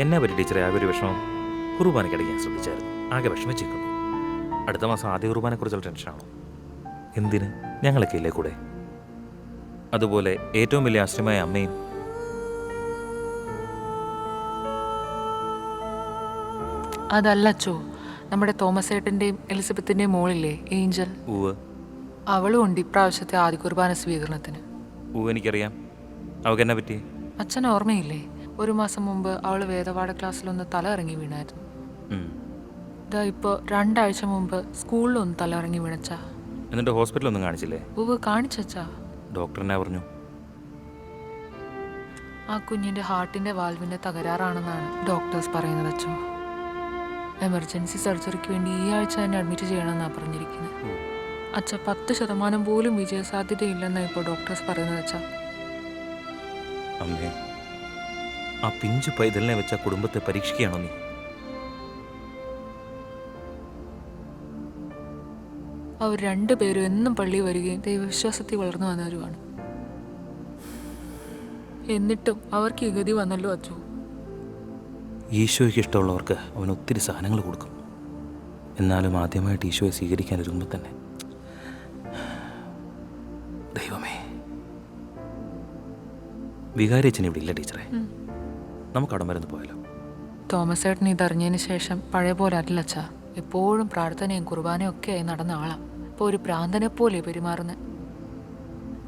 എന്നെ പറ്റി ടീച്ചറെ ആകെ ഒരു വിഷമം കുർബാനയ്ക്കടിക്കാൻ ശ്രദ്ധിച്ചായിരുന്നു. ആകെ വിഷമിച്ചിരിക്കുന്നു. അടുത്ത മാസം ആദ്യ കുർബാനെക്കുറിച്ചുള്ള ടെൻഷനാണോ? എന്തിന്? ഞങ്ങളൊക്കെ ഇല്ലേ കൂടെ? അതുപോലെ ഏറ്റവും വലിയ ആശ്രയമായ അമ്മയും. അതല്ല അച്ചോ, നമ്മുടെ തോമസ് ഏട്ടൻ്റെയും എലിസബത്തിൻ്റെയും മോളില്ലേ ഏഞ്ചൽ, അവളും ഉണ്ട് ഇപ്രാവശ്യത്തെ ആദ്യ കുർബാന സ്വീകരണത്തിന്. എനിക്കറിയാം. അവൾക്ക് എന്നെ പറ്റി അച്ഛൻ ഓർമ്മയില്ലേ? ഒരു മാസം മുമ്പ് അവൾ വേദപാഠ ക്ലാസ്സിലൊന്ന് തല ഇറങ്ങി വീണായിരുന്നു. ഇതാ ഇപ്പോൾ 2 ആഴ്ച മുമ്പ് സ്കൂളിലൊന്ന് തല ഇറങ്ങി വീണച്ചാ. എന്നിട്ട് ഹോസ്പിറ്റലൊന്നും കാണിച്ചില്ലേ? കാണിച്ചാ. ഡോക്ടർ എന്നാ പറഞ്ഞു? ആ കുഞ്ഞിൻ്റെ ഹാർട്ടിൻ്റെ വാൽവിൻ്റെ തകരാറാണെന്നാണ് ഡോക്ടേഴ്സ് പറയുന്നത് അച്ചോ. എമർജൻസി സർജറിക്ക് വേണ്ടി ഈ ആഴ്ച തന്നെ അഡ്മിറ്റ് ചെയ്യണമെന്നാണ് പറഞ്ഞിരിക്കുന്നത്. അച്ഛ 10% പോലും വിജയസാധ്യതയില്ലെന്നാണ് ഇപ്പോൾ ഡോക്ടേഴ്സ് പറയുന്നത് അച്ഛാ. അമ്മേ, ആ പിഞ്ചു പൈതലിനെ വെച്ച കുടുംബത്തെ പരീക്ഷിക്കുകയാണോ നീ? അവർ 2 പേരും എന്നും പള്ളി വരികയും ദൈവവിശ്വാസത്തിൽ വളർന്നു വന്നവരുമാണ്. എന്നിട്ടും അവർക്ക് ഈ ഗതി വന്നല്ലോ അച്ചോ. ഈശോയ്ക്ക് ഇഷ്ടമുള്ളവർക്ക് അവൻ ഒത്തിരി സാധനങ്ങൾ കൊടുക്കും. എന്നാലും ആദ്യമായിട്ട് ഈശോയെ സ്വീകരിക്കാൻ ഒരുങ്ങുമ്പോൾ തന്നെ ദൈവമേ. വികാരി അച്ഛൻ ഇവിടെ ഇല്ല ടീച്ചറെ. നമുക്ക് അവിടെ മരുന്ന് പോയാലോ? തോമസ് ഏട്ടൻ ഇതറിഞ്ഞതിന് ശേഷം പഴയ പോലെ അല്ല അച്ഛാ. എപ്പോഴും പ്രാർത്ഥനയും കുർബാനയും ഒക്കെ ആയി നടന്ന ആളാ. ഇപ്പോൾ ഒരു പ്രാന്തനെ പോലെ പെരുമാറുന്നത്.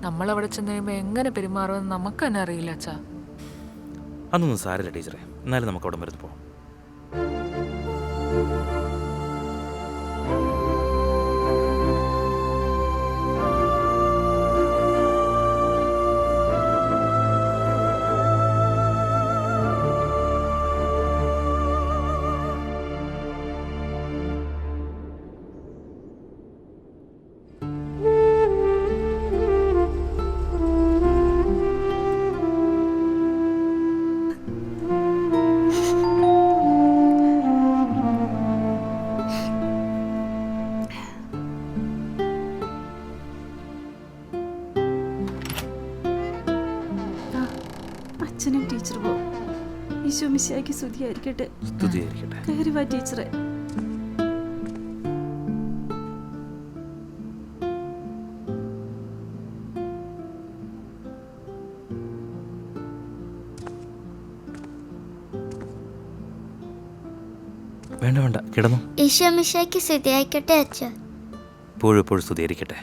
നമ്മളവിടെ ചെന്ന് കഴിയുമ്പോൾ എങ്ങനെ പെരുമാറുമെന്ന് നമുക്ക് തന്നെ അറിയില്ല അച്ഛാ. അതൊന്നും സാരമില്ല ടീച്ചറെ. എന്നാലും നമുക്ക് അവിടെ മരുന്ന് പോകാം. അച്ഛനും ടീച്ചർ പോ. ഈശോ മിശിഹായ്ക്ക് സ്തുതിയായിരിക്കട്ടെ. സ്തുതിയായിരിക്കട്ടെ. കയറി വാ ടീച്ചറെ. വേണ്ട വേണ്ട, കിടന്നു. ഈശോ മിശിഹായ്ക്ക് സ്തുതിയായിരിക്കട്ടെ അച്ഛ. എപ്പോഴും എപ്പോഴും സ്തുതിയായിരിക്കട്ടെ.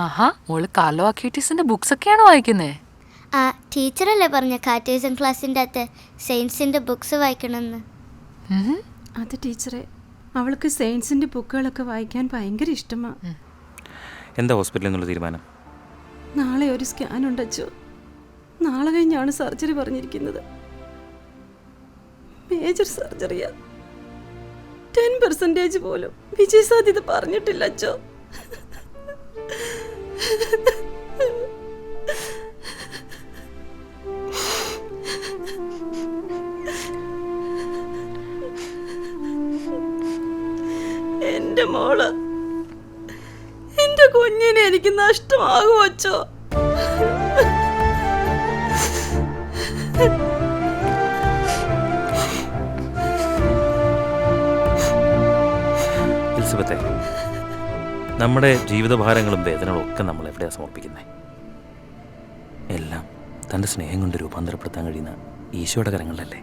ആഹാ, മോള് കാലോ അക്യൂട്ടീസിന്റെ ബുക്സ് ഒക്കെയാണോ വായിക്കുന്നേ? ആ ടീച്ചറല്ലേ പറഞ്ഞ കാറ്റേഴ്സം ക്ലാസ്സിൻ്റെ അകത്ത് സയൻസിൻ്റെ ബുക്സ് വായിക്കണമെന്ന്? അത് ടീച്ചറെ, അവൾക്ക് സയൻസിൻ്റെ ബുക്കുകളൊക്കെ വായിക്കാൻ ഭയങ്കര ഇഷ്ടമാണ്. എന്താ ഹോസ്പിറ്റലിൽ നിന്നുള്ള തീരുമാനം? നാളെ ഒരു സ്കാൻ ഉണ്ടച്ചോ. നാളെ കഴിഞ്ഞാണ് സർജറി പറഞ്ഞിരിക്കുന്നത്. മേജർ സർജറിയാ. 10% പോലും വിജയസാധ്യത പറഞ്ഞിട്ടില്ല അച്ചോ. എന്റെ മോള്, എന്റെ കുഞ്ഞിനെ എനിക്ക് നഷ്ടമാകുമോ അച്ചോ? എലിസബത്തെ, നമ്മുടെ ജീവിതഭാരങ്ങളും വേദനകളും ഒക്കെ നമ്മൾ എവിടെയാണ് സമർപ്പിക്കുന്നത്? എല്ലാം തൻ്റെ സ്നേഹം കൊണ്ട് രൂപാന്തരപ്പെടുത്താൻ കഴിയുന്ന ഈശോയുടെ കരങ്ങളിലല്ലേ?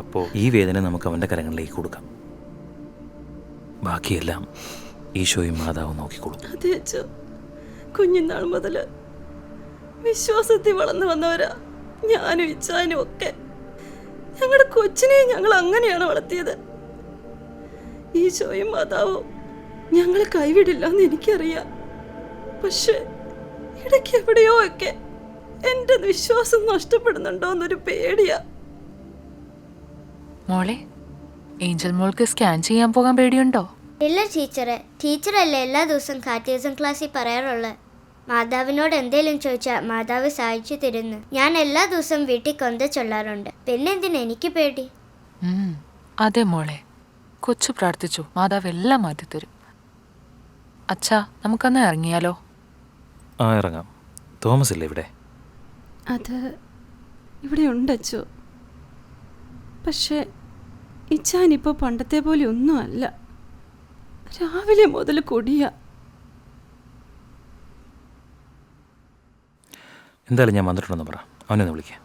അപ്പോൾ ഈ വേദന നമുക്ക് അവൻ്റെ കരങ്ങളിലേക്ക് കൊടുക്കാം. ബാക്കിയെല്ലാം ഈശോയും മാതാവും നോക്കിക്കൊള്ളും. അതെ അച്ഛോ, കുഞ്ഞുനാൾ മുതൽ വിശ്വാസത്തിൽ വളർന്നു വന്നവരാ ഞാനും ഇച്ചാനും ഒക്കെ. ഞങ്ങളുടെ കൊച്ചിനെ ഞങ്ങൾ അങ്ങനെയാണ് വളർത്തിയത്. ഈശോയും മാതാവും ഞങ്ങളെ കൈവിടില്ല എന്ന് എനിക്കറിയാം. പക്ഷെ ഇടയ്ക്ക് എവിടെയോ ഒക്കെ എൻ്റെ വിശ്വാസം നഷ്ടപ്പെടുന്നുണ്ടോ എന്നൊരു പേടിയാ. മോളെ, ഏഞ്ചൽ മോൾക്ക് സ്കാൻ ചെയ്യാൻ പോകാൻ പേടിയുണ്ടോ? ഇല്ല ടീച്ചറെ. ടീച്ചറല്ലേ എല്ലാ ദിവസവും കാറ്റേഴ്സം ക്ലാസ്സിൽ പറയാറുള്ളത്. മാതാവിനോട് എന്തേലും ചോദിച്ചാൽ മാതാവ് സഹായിച്ചു തരുന്നു. ഞാൻ എല്ലാ ദിവസവും വീട്ടിൽ കൊന്ത ചൊല്ലാറുണ്ട്. പിന്നെ എന്തിനാ എനിക്ക് പേടി? അതെ മോളെ, കൊച്ചു പ്രാർത്ഥിച്ചു, മാതാവ് എല്ലാം മാറ്റിത്തരും. അച്ഛാ നമുക്കന്ന് ഇറങ്ങിയാലോ? ആ ഇറങ്ങാം. തോമസ് ഇല്ലേ ഇവിടെ? അത് ഇവിടെ ഉണ്ടച്ചോ. പക്ഷേ ഇച്ചാനിപ്പോൾ പണ്ടത്തെ പോലെ ഒന്നും അല്ല. രാവിലെ മുതൽ കൊടിയ. എന്തായാലും ഞാൻ വന്നിട്ടുണ്ടെന്ന് പറ, അവനൊന്ന് വിളിക്കാം.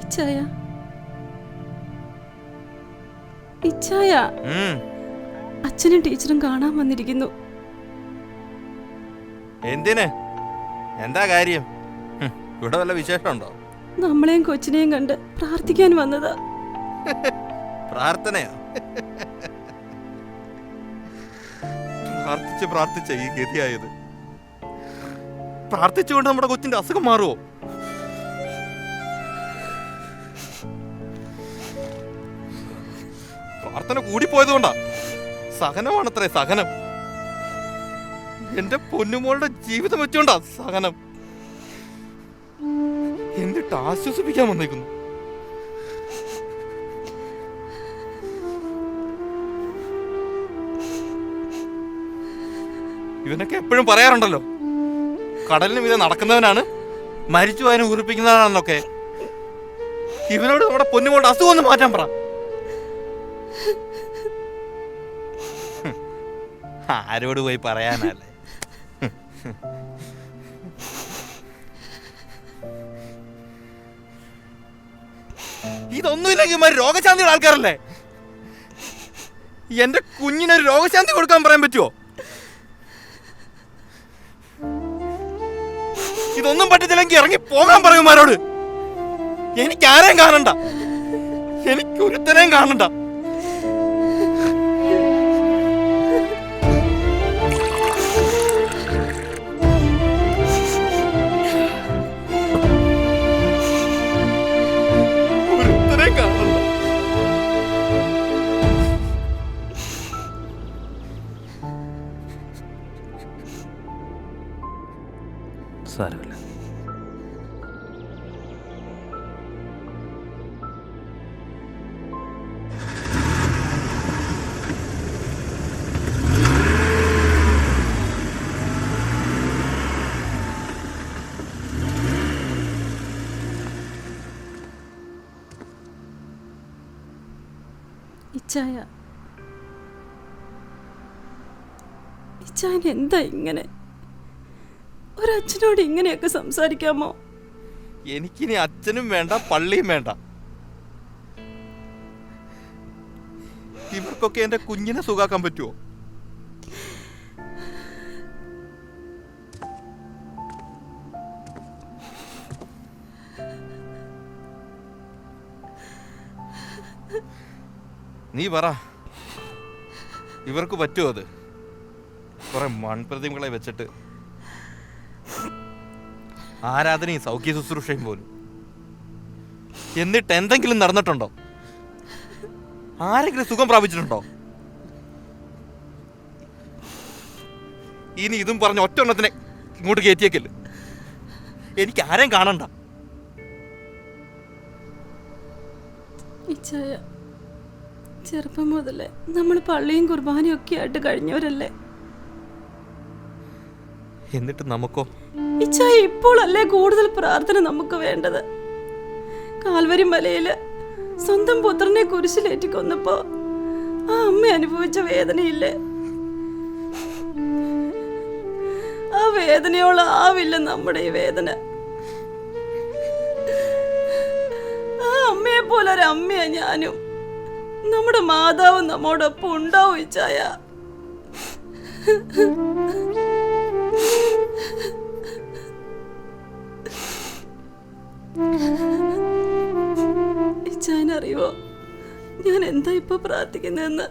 ഇച്ചായ, ഇച്ചായ, അച്ഛനും ടീച്ചറും കാണാൻ വന്നിരിക്കുന്നു. എന്തിന്? എന്താ കാര്യം? ഇവിടെ വല്ല വിശേഷമുണ്ടോ? നമ്മളെയും കൊച്ചിനെയും കണ്ട് പ്രാർത്ഥിക്കാൻ വന്നതാ. പ്രാർത്ഥനയോ? പ്രാർത്ഥിച്ച ഈ ഗതിയായത്. പ്രാർത്ഥിച്ചുകൊണ്ട് നമ്മുടെ കൊച്ചിന്റെ അസുഖം മാറുമോ? പ്രാർത്ഥന കൂടിപ്പോയതുകൊണ്ടാ. സഹനമാണത്രേ സഹനം. എന്റെ പൊന്നുമോളുടെ ജീവിതം വെച്ചോണ്ടാ സഹനം. എന്നിട്ട് ആശ്വസിപ്പിക്കാൻ വന്നേക്കുന്നു. ഇവനൊക്കെ എപ്പോഴും പറയാറുണ്ടല്ലോ, കടലിന് മീതെ നടക്കുന്നവനാണ് മരിച്ചു പോയതിനെ ഉറപ്പിക്കുന്നവനാണെന്നൊക്കെ. ഇവനോട് നമ്മുടെ പൊന്നുമോളുടെ അസുഖം ഒന്ന് മാറ്റാൻ പറ. ആരോട് പോയി പറയാനല്ലേ? ഇതൊന്നുമില്ലെങ്കിൽ രോഗശാന്തിയുടെ ആൾക്കാരല്ലേ? എന്റെ കുഞ്ഞിനൊരു രോഗശാന്തി കൊടുക്കാൻ പറയാൻ പറ്റുമോ? ഇതൊന്നും പറ്റത്തില്ലെങ്കിൽ ഇറങ്ങി പോകാൻ പറയുമാരോട്. എനിക്കാരെയും കാണണ്ട, എനിക്കൊരുത്തനെയും കാണണ്ട. സാരമില്ല. ഇച്ചായ, ഇച്ചായൻ എന്താ ഇങ്ങനെ? ഒരച്ഛനോട് ഇങ്ങനെയൊക്കെ സംസാരിക്കാമോ? എനിക്കിനി അച്ഛനും വേണ്ട, പള്ളിയും വേണ്ട. ഇവർക്കൊക്കെ എന്റെ കുഞ്ഞിനെ സുഖാക്കാൻ പറ്റുമോ? നീ പറ, ഇവർക്ക് പറ്റുമോ? അത് കുറെ മൺപ്രതിമകളെ വെച്ചിട്ട് ആരാധനയും സൗഖ്യ ശുശ്രൂഷയും പോലും. എന്നിട്ട് എന്തെങ്കിലും നടന്നിട്ടുണ്ടോ? ആരെങ്കിലും സുഖം പ്രാപിച്ചിട്ടുണ്ടോ? ഇനി ഇതും പറഞ്ഞ ഒറ്റെണ്ണത്തിനെ ഇങ്ങോട്ട് കയറ്റിയേക്കല്. എനിക്ക് ആരെയും കാണണ്ട. ഇച്ചായ, ചെറുപ്പം മുതലേ നമ്മൾ പള്ളിയും കുർബാനയും ഒക്കെ ആയിട്ട് കഴിഞ്ഞവരല്ലേ? എന്നിട്ട് നമുക്കോ? ഇച്ചായ, ഇപ്പോഴല്ലേ കൂടുതൽ പ്രാർത്ഥന നമുക്ക് വേണ്ടത്? കാൽവരി മലയില് സ്വന്തം പുത്രനെ കുരിശിലേറ്റി കൊന്നപ്പോ ആ അമ്മ അനുഭവിച്ച വേദനയില്ലേ? ആ വേദനയോളം ആവില്ല നമ്മുടെ ഈ വേദന. ആ അമ്മയെ പോലെ ഒരു അമ്മയാ ഞാനും. നമ്മുടെ മാതാവ് നമ്മോടൊപ്പം ഉണ്ടാവും ഇച്ചായ. ഇച്ചായനറിയോ, ഞാൻ എന്താ ഇപ്പൊ പ്രാർത്ഥിക്കുന്നതെന്ന്?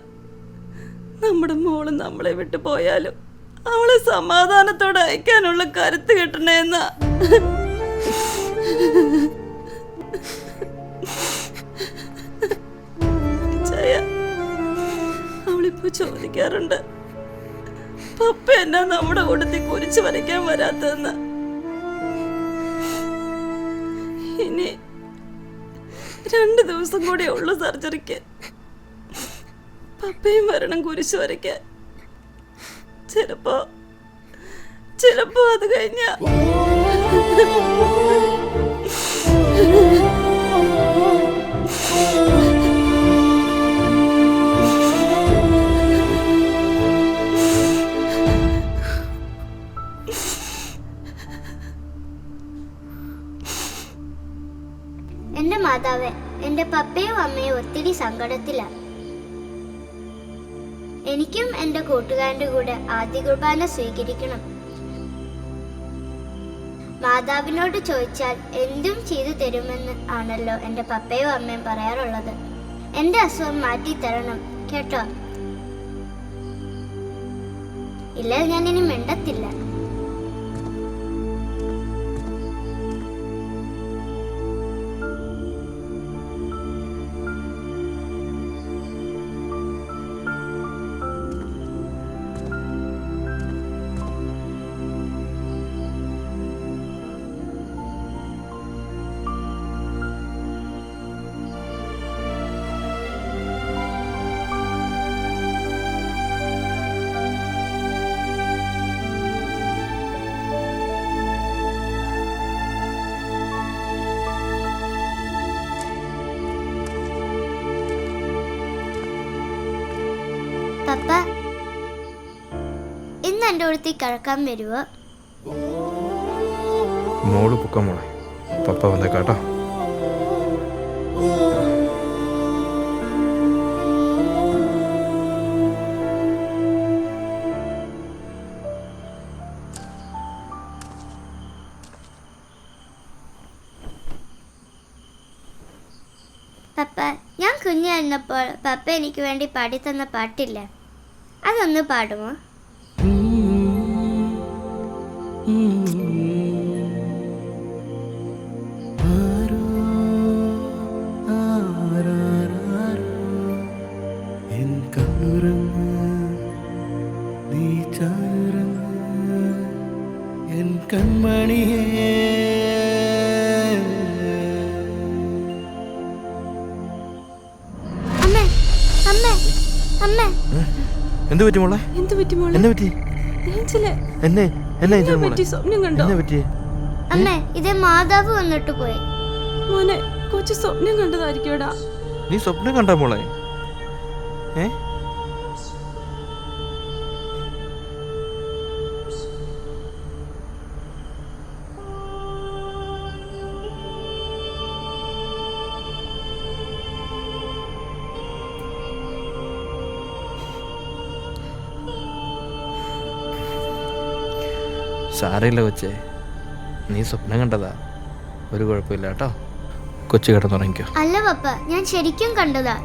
നമ്മുടെ മോള് നമ്മളെ വിട്ടു പോയാലും അവളെ സമാധാനത്തോടെ അയക്കാനുള്ള കരുത്ത് കിട്ടണേന്നാ. ചായ, അവളിപ്പോ ചോദിക്കാറുണ്ട്, പപ്പ എന്നാ നമ്മുടെ കൂട്ടത്തിൽ കുരിച്ച് വരയ്ക്കാൻ വരാത്തതെന്ന്. ഇനി 2 ദിവസം കൂടെ ഉള്ളു സർജറിക്ക്. പപ്പയും വരണം കുരിശ് വരയ്ക്കാൻ. ചിലപ്പോ അത് കഴിഞ്ഞ എന്റെ മാതാവേ, എന്റെ പപ്പയും അമ്മയും ഒത്തിരി സങ്കടത്തിലാണ്. എനിക്കും എന്റെ കൂട്ടുകാരന്റെ കൂടെ ആദ്യ കുർബാന സ്വീകരിക്കണം. മാതാവിനോട് ചോദിച്ചാൽ എന്തും ചെയ്തു തരുമെന്ന് ആണല്ലോ എന്റെ പപ്പയും അമ്മയും പറയാറുള്ളത്. എന്റെ അസുഖം മാറ്റി തരണം കേട്ടോ. ഇല്ല, ഞാൻ ഇനി മിണ്ടത്തില്ല. പപ്പ, ഇന്ന് എൻ്റെ അടുത്ത് കിടക്കാൻ വരുവോ? മോള് പൊക്ക മോളെ, പപ്പ വന്നേക്കാട്ടോ. പപ്പ, ഞാൻ കുഞ്ഞായിരുന്നപ്പോൾ പപ്പ എനിക്ക് വേണ്ടി പാടിത്തന്ന പാട്ടില്ലേ, അതൊന്ന് പാടുമോ? അമ്മേ, അമ്മേ, അമ്മേ. എന്ത് പറ്റി മോളെ? എന്ത് പറ്റി മോളെ? എന്നെ പറ്റി? ഏഞ്ചലെ, എന്നെ എന്നെ മോളെ? പറ്റി സ്വപ്നം കണ്ടോ? എന്നെ പറ്റി? അമ്മേ, ഇതേ മാതാവ് വന്നിട്ട് പോയി. മോനെ, കൊച്ചു സ്വപ്നം കണ്ടതായിരിക്കോടാ. നീ സ്വപ്നം കണ്ട മോളെ? ഏ? സാരയില്ല കൊച്ചേ, നീ സ്വപ്നം കണ്ടതാ, ഒരു കുഴപ്പമില്ല കേട്ടോ. കൊച്ചു കിടന്നുറങ്ങിക്കോ. അല്ല പപ്പ, ഞാൻ ശരിക്കും കണ്ടതാ.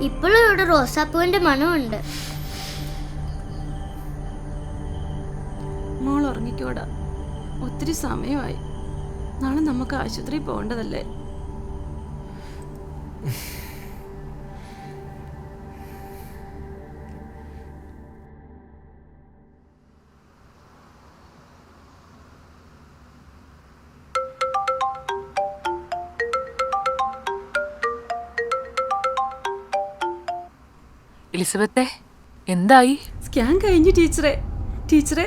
ഇപ്പോഴും ഇവിടെ റോസാപ്പൂവിന്റെ മണമുണ്ട്. മോൾ ഉറങ്ങിക്കോടാ, ഒത്തിരി സമയമായി. നാളെ നമുക്ക് ആശുപത്രിയിൽ പോകേണ്ടതല്ലേ? എലിസബത്തെ, എന്തായി? സ്കാൻ കഴിഞ്ഞു ടീച്ചറെ. ടീച്ചറെ,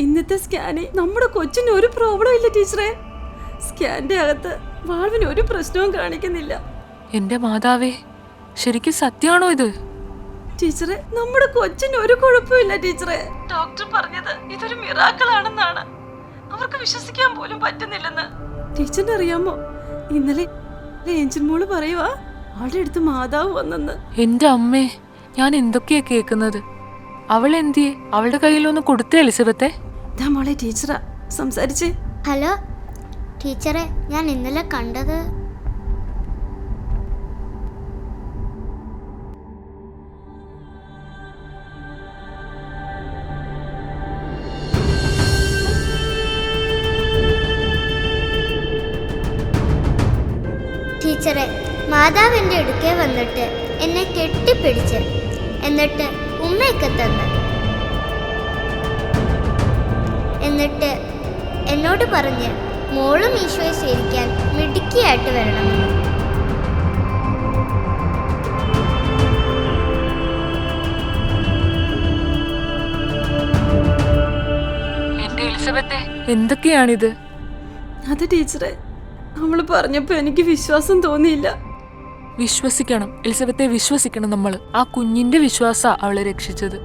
ഇന്നത്തെ സ്കാനിൽ നമ്മുടെ കൊച്ചിന് ഒരു പ്രോബ്ലം ഇല്ല ടീച്ചറെ. സ്കാനിന്റെ അകത്ത് വാൾവിന് ഒരു പ്രശ്നവും കാണിക്കുന്നില്ല. എന്റെ മാതാവേ, ശരിക്കും സത്യമാണോ ഇത്? ടീച്ചറെ, നമ്മുടെ കൊച്ചിന് ഒരു കുഴപ്പമില്ല ടീച്ചറെ. ഡോക്ടർ പറഞ്ഞത് ഇതൊരു മിറാക്കിൾ ആണെന്നാണ്. അവർക്ക് വിശ്വസിക്കാൻ പോലും പറ്റുന്നില്ലെന്ന്. ടീച്ചറിന് അറിയാമോ, ഇന്നലെ ഏഞ്ചൽ മോള് പറയുവാ അവളുടെ അടുത്ത് മാതാവ് വന്നെന്ന്. എന്റെ അമ്മേ, ഞാൻ എന്തൊക്കെയാ കേൾക്കുന്നത്? അവൾ എന്തിയെ? അവളുടെ കയ്യിലൊന്ന് കൊടുത്തേ എലിസബത്തെ. മോളെ ടീച്ചറാ സംസാരിച്ചേ. ഹലോ ടീച്ചറെ, ഞാൻ ഇന്നലെ കണ്ടത് മാതാവ് എൻ്റെ അടുക്കെ വന്നിട്ട് എന്നെ കെട്ടിപ്പിടിച്ച് എന്നിട്ട് ഉമ്മയൊക്കെ തന്ന് എന്നിട്ട് എന്നോട് പറഞ്ഞ് മോളും ഈശോയെ സ്വീകരിക്കാൻ മിടുക്കിയായിട്ട് വരണമെന്ന്. എന്റെ എലിസബത്തെ, എന്തൊക്കെയാണിത്? അത് ടീച്ചറെ, അവള് പറഞ്ഞപ്പോ എനിക്ക് വിശ്വാസം തോന്നിയില്ല. വിശ്വസിക്കണം എലിസബത്തെ, വിശ്വസിക്കണം നമ്മൾ. ആ കുഞ്ഞിന്റെ വിശ്വാസ അവളെ രക്ഷിച്ചത്.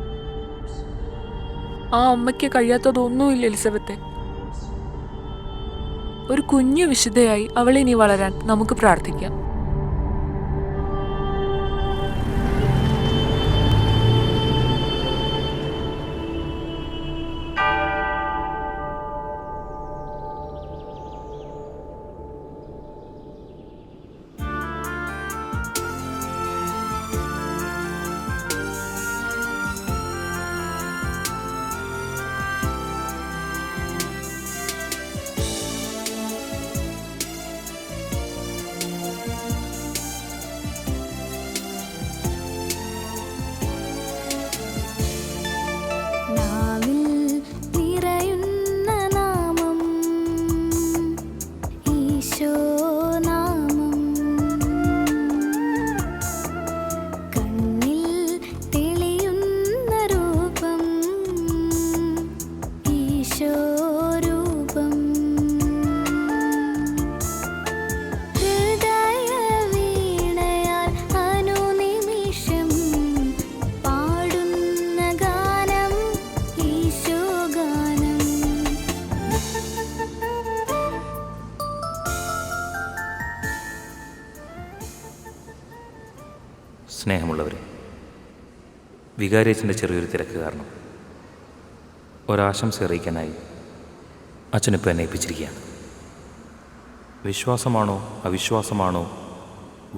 ആ അമ്മയ്ക്ക് കഴിയാത്തതൊന്നുമില്ല എലിസബത്തെ. ഒരു കുഞ്ഞു വിശുദ്ധയായി അവളെ ഇനി വളരാൻ നമുക്ക് പ്രാർത്ഥിക്കാം. സ്നേഹമുള്ളവരെ, വികാരിയച്ഛൻ്റെ ചെറിയൊരു തിരക്ക് കാരണം ഒരാശംസ അറിയിക്കാനായി അച്ഛനിപ്പോൾ എന്നെ ഏൽപ്പിച്ചിരിക്കുകയാണ്. വിശ്വാസമാണോ അവിശ്വാസമാണോ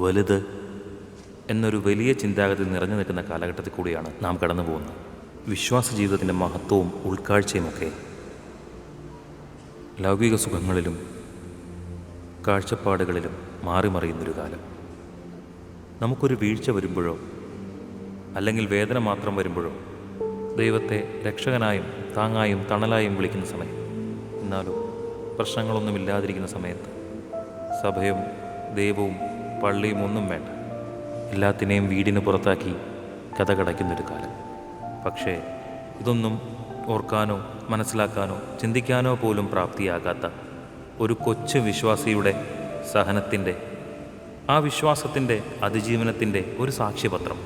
വലുത് എന്നൊരു വലിയ ചിന്താഗതി നിറഞ്ഞു നിൽക്കുന്ന കാലഘട്ടത്തിൽ കൂടിയാണ് നാം കടന്നു പോകുന്നത്. വിശ്വാസ ജീവിതത്തിൻ്റെ മഹത്വവും ഉൾക്കാഴ്ചയുമൊക്കെ ലൗകിക സുഖങ്ങളിലും കാഴ്ചപ്പാടുകളിലും മാറി മറിയുന്നൊരു കാലം. നമുക്കൊരു വീഴ്ച വരുമ്പോഴോ അല്ലെങ്കിൽ വേദന മാത്രം വരുമ്പോഴോ ദൈവത്തെ രക്ഷകനായും താങ്ങായും തണലായും വിളിക്കുന്ന സമയം, എന്നാലും പ്രശ്നങ്ങളൊന്നുമില്ലാതിരിക്കുന്ന സമയത്ത് സഭയും ദൈവവും പള്ളിയും ഒന്നും വേണ്ട, എല്ലാത്തിനെയും വീടിന് പുറത്താക്കി കഥ കടയ്ക്കുന്നൊരു കാലം. പക്ഷേ ഇതൊന്നും ഓർക്കാനോ മനസ്സിലാക്കാനോ ചിന്തിക്കാനോ പോലും പ്രാപ്തിയാകാത്ത ഒരു കൊച്ചു വിശ്വാസിയുടെ സഹനത്തിൻ്റെ, ആ വിശ്വാസത്തിൻ്റെ അതിജീവനത്തിൻ്റെ ഒരു സാക്ഷ്യപത്രം,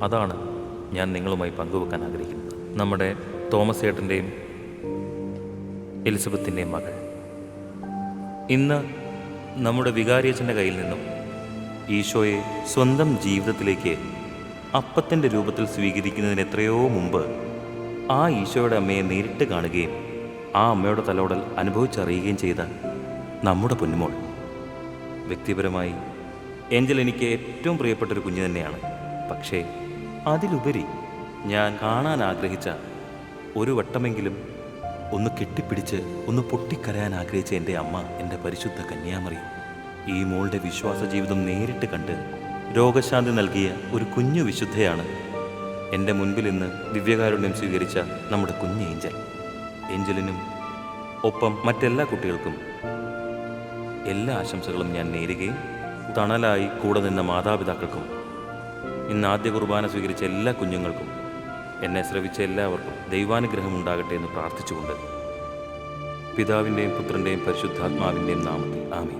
അതാണ് ഞാൻ നിങ്ങളുമായി പങ്കുവെക്കാൻ ആഗ്രഹിക്കുന്നത്. നമ്മുടെ തോമസ് ഏട്ടൻ്റെയും എലിസബത്തിൻ്റെയും മകൾ ഇന്ന് നമ്മുടെ വികാരിയച്ഛൻ്റെ കയ്യിൽ നിന്നും ഈശോയെ സ്വന്തം ജീവിതത്തിലേക്ക് അപ്പത്തിൻ്റെ രൂപത്തിൽ സ്വീകരിക്കുന്നതിന് എത്രയോ മുമ്പ് ആ ഈശോയുടെ അമ്മയെ നേരിട്ട് കാണുകയും ആ അമ്മയുടെ തലോടൽ അനുഭവിച്ചറിയുകയും ചെയ്ത നമ്മുടെ പൊന്നുമോൾ. വ്യക്തിപരമായി ഏഞ്ചൽ എനിക്ക് ഏറ്റവും പ്രിയപ്പെട്ടൊരു കുഞ്ഞ് തന്നെയാണ്. പക്ഷേ അതിലുപരി ഞാൻ കാണാൻ ആഗ്രഹിച്ച, ഒരു വട്ടമെങ്കിലും ഒന്ന് കെട്ടിപ്പിടിച്ച് ഒന്ന് പൊട്ടിക്കരയാൻ ആഗ്രഹിച്ച എൻ്റെ അമ്മ, എൻ്റെ പരിശുദ്ധ കന്യാമറിയം. ഈ മോളുടെ വിശ്വാസ ജീവിതം നേരിട്ട് കണ്ട് രോഗശാന്തി നൽകിയ ഒരു കുഞ്ഞു വിശുദ്ധയാണ് എൻ്റെ മുൻപിൽ ഇന്ന് ദിവ്യകാരുണ്യം സ്വീകരിച്ച നമ്മുടെ കുഞ്ഞ് ഏഞ്ചൽ. ഏഞ്ചലിനും ഒപ്പം മറ്റെല്ലാ കുട്ടികൾക്കും എല്ലാ ആശംസകളും ഞാൻ നേരുകയും തണലായി കൂടെ നിന്ന മാതാപിതാക്കൾക്കും ഇന്ന് ആദ്യ കുർബാന സ്വീകരിച്ച എല്ലാ കുഞ്ഞുങ്ങൾക്കും എന്നെ ശ്രവിച്ച എല്ലാവർക്കും ദൈവാനുഗ്രഹം ഉണ്ടാകട്ടെ എന്ന് പ്രാർത്ഥിച്ചുകൊണ്ട് പിതാവിൻ്റെയും പുത്രൻ്റെയും പരിശുദ്ധാത്മാവിൻ്റെയും നാമത്തിൽ ആമേൻ.